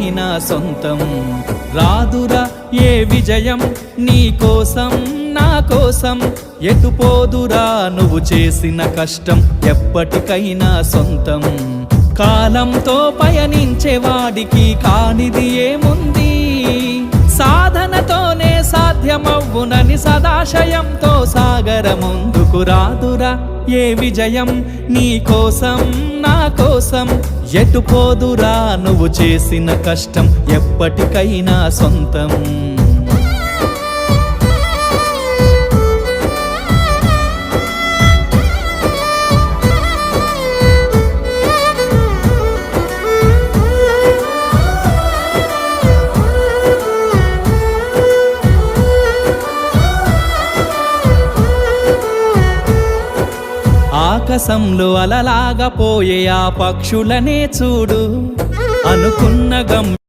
ఎప్పటికైనా సొంతం. రాదురా ఏ విజయం నీ కోసం నా కోసం, ఎటుపోదురా నువ్వు చేసిన కష్టం ఎప్పటికైనా సొంతం. కాలంతో పయనించేవాడికి కానిది ఏముంది, సాధనతోనే సాధ్యమవ్వునని సదాశయంతో సాగర ముందుకు. రాదురా ఏ విజయం నీ కోసం నా కోసం, ఎటుపోదురా నువ్వు చేసిన కష్టం ఎప్పటికైనా సొంతం. ఆకాశంలో అలలాగా పోయే ఆ పక్షులనే చూడు, అనుకున్న